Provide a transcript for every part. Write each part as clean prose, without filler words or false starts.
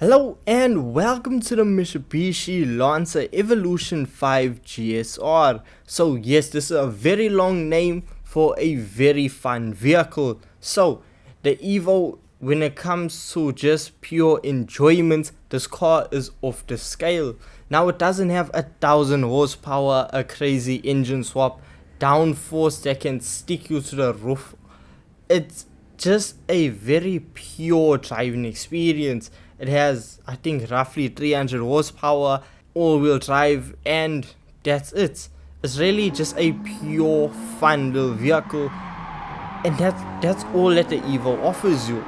Hello and welcome to the Mitsubishi Lancer Evolution 5 GSR. So yes, this is a very long name for a very fun vehicle. So the Evo, when it comes to just pure enjoyment, this car is off the scale. Now it doesn't have 1,000 horsepower, a crazy engine swap, downforce that can stick you to the roof. It's just a very pure driving experience. It has, I think, roughly 300 horsepower, all-wheel drive, and that's it. It's really just a pure fun little vehicle, and that's all that the Evo offers you.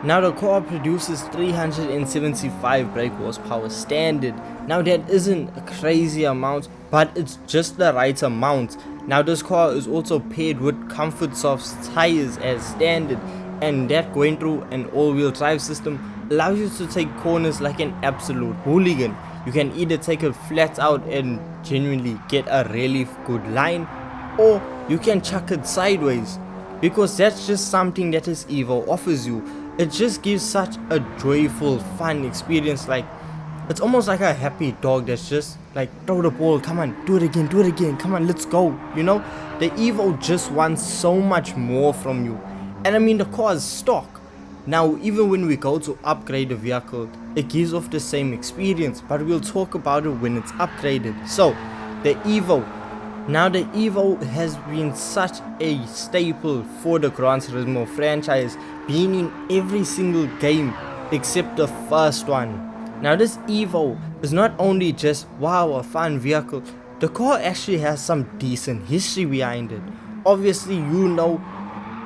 Now the car produces 375 brake horsepower standard. Now that isn't a crazy amount, but it's just the right amount. Now this car is also paired with Comfort Soft's tires as standard, and that going through an all-wheel drive system allows you to take corners like an absolute hooligan. You can either take it flat out and genuinely get a really good line, or you can chuck it sideways, because that's just something that this Evo offers you. It just gives such a joyful, fun experience. Like, it's almost like a happy dog that's just like, throw the ball, come on, do it again, come on, let's go. You know, the Evo just wants so much more from you. And I mean, the car is stock. Now, even when we go to upgrade the vehicle, it gives off the same experience, but we'll talk about it when it's upgraded. So, the Evo. Now, the Evo has been such a staple for the Gran Turismo franchise, being in every single game except the first one. Now, this Evo is not only just, wow, a fun vehicle, the car actually has some decent history behind it. Obviously, you know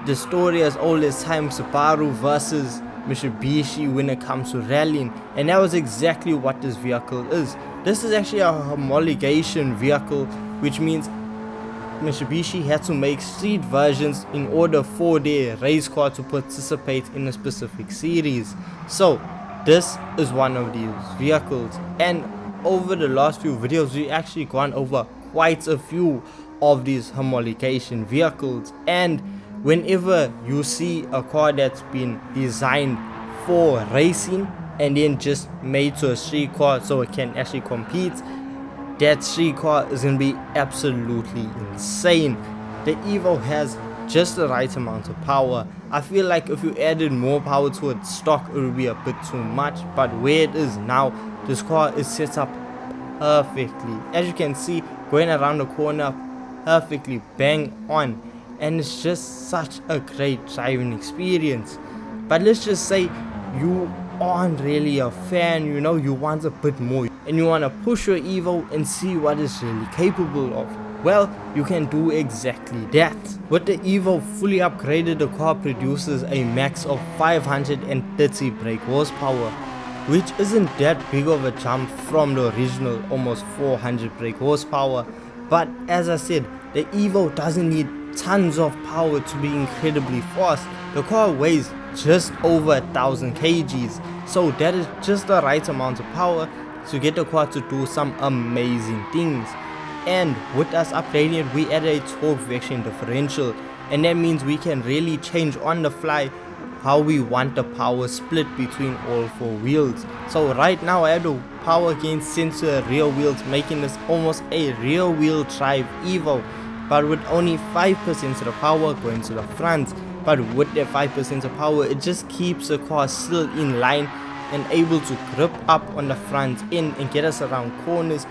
the story as old as time, Subaru versus Mitsubishi when it comes to rallying, and that was exactly what this vehicle is. This is actually a homologation vehicle, which means Mitsubishi had to make street versions in order for their race car to participate in a specific series. So this is one of these vehicles, and over the last few videos we actually gone over quite a few of these homologation vehicles. And whenever you see a car that's been designed for racing and then just made to a street car so it can actually compete, that street car is going to be absolutely insane. The Evo has just the right amount of power. I feel like if you added more power to its stock, it would be a bit too much, but where it is now, this car is set up perfectly. As you can see, going around the corner perfectly bang on, and it's just such a great driving experience. But let's just say you aren't really a fan, you know, you want a bit more and you want to push your Evo and see what it's really capable of. Well, you can do exactly that. With the Evo fully upgraded, the car produces a max of 530 brake horsepower, which isn't that big of a jump from the original almost 400 brake horsepower. But as I said, the Evo doesn't need tons of power to be incredibly fast. The car weighs just over 1,000 kgs, so that is just the right amount of power to get the car to do some amazing things. And with us upgrading it, we added a torque vectoring differential, and that means we can really change on the fly how we want the power split between all four wheels. So right now I have the power gain sent to the rear wheels, making this almost a rear wheel drive Evo, but with only 5% of the power going to the front. But with that 5% of power, it just keeps the car still in line and able to grip up on the front end and get us around corners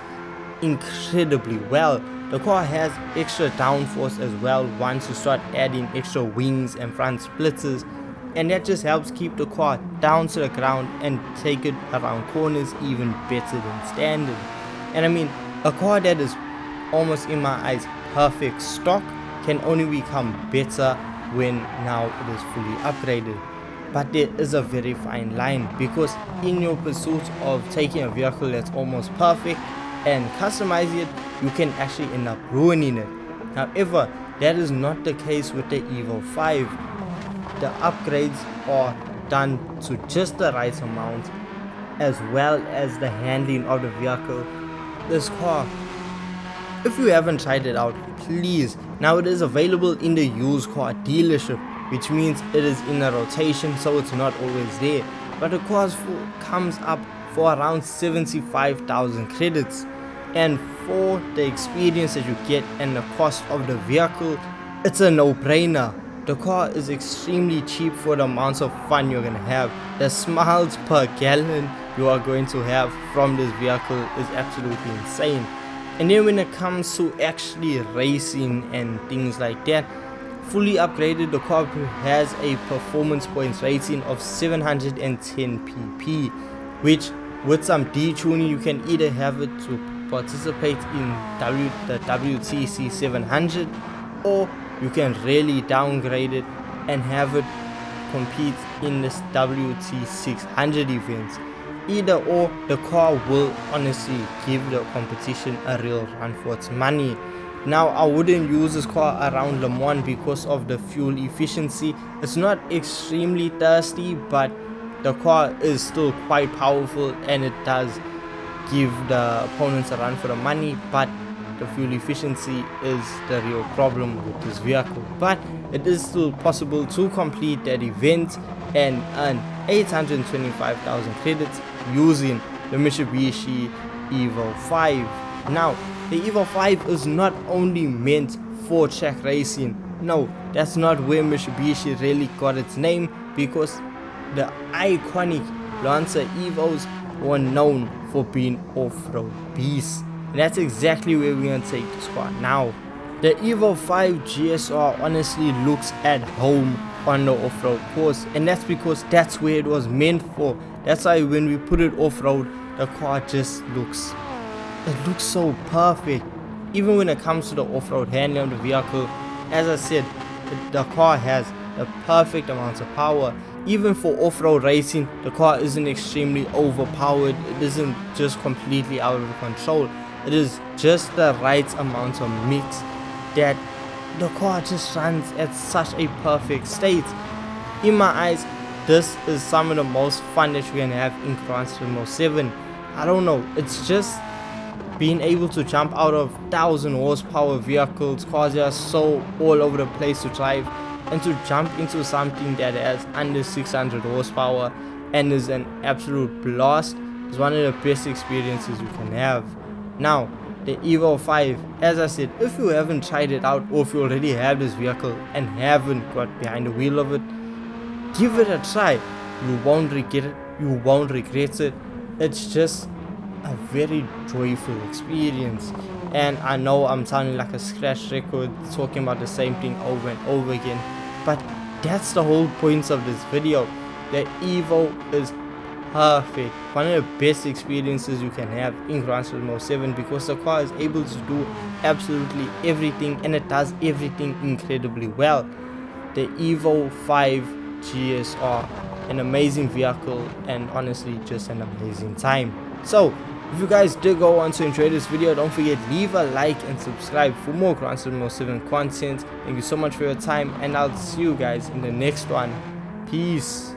incredibly well. The car has extra downforce as well once you start adding extra wings and front splitters, and that just helps keep the car down to the ground and take it around corners even better than standard. And I mean, a car that is almost, in my eyes, perfect stock can only become better when now it is fully upgraded. But there is a very fine line, because in your pursuit of taking a vehicle that's almost perfect and customizing it, you can actually end up ruining it. However, that is not the case with the Evo 5. The upgrades are done to just the right amount, as well as the handling of the vehicle. This car, if you haven't tried it out, please, now it is available in the used car dealership, which means it is in a rotation, so it's not always there. but the car comes up for around 75,000 credits. And for the experience that you get and the cost of the vehicle, it's a no-brainer. The car is extremely cheap for the amounts of fun you're gonna have. The miles per gallon you are going to have from this vehicle is absolutely insane. And then when it comes to actually racing and things like that, fully upgraded, the car has a performance points rating of 710 pp, which with some detuning you can either have it to participate in the WTC 700, or you can really downgrade it and have it compete in this WT 600 events. Either or, the car will honestly give the competition a real run for its money. Now, I wouldn't use this car around Le Mans because of the fuel efficiency. It's not extremely thirsty, but the car is still quite powerful and it does give the opponents a run for the money, but the fuel efficiency is the real problem with this vehicle. But it is still possible to complete that event and earn 825,000 credits using the Mitsubishi Evo 5. Now, the Evo 5 is not only meant for track racing. No, that's not where Mitsubishi really got its name, because the iconic Lancer Evos were known for being off-road beasts. And that's exactly where we're going to take this car now. The Evo 5 GSR honestly looks at home on the off-road course, and that's because that's where it was meant for. That's why when we put it off-road, the car just looks so perfect. Even when it comes to the off-road handling of the vehicle, as I said, the car has the perfect amounts of power. Even for off-road racing, the car isn't extremely overpowered. It isn't just completely out of control. It is just the right amount of mix that the car just runs at such a perfect state. In my eyes, this is some of the most fun that you can have in Gran Turismo 7. I don't know, it's just being able to jump out of 1000 horsepower vehicles, cars that are so all over the place to drive, and to jump into something that has under 600 horsepower and is an absolute blast is one of the best experiences you can have. Now, the Evo 5, as I said, if you haven't tried it out, or if you already have this vehicle and haven't got behind the wheel of it, give it a try. You won't regret it. You won't regret it. It's just a very joyful experience. And I know I'm sounding like a scratch record talking about the same thing over and over again, but that's the whole point of this video. The Evo is perfect, one of the best experiences you can have in Gran Turismo 7, because the car is able to do absolutely everything, and it does everything incredibly well. The Evo 5 GSR, an amazing vehicle, and honestly just an amazing time. So if you guys did go on to enjoy this video, don't forget, leave a like and subscribe for more Gran Turismo 7 content. Thank you so much for your time, and I'll see you guys in the next one. Peace.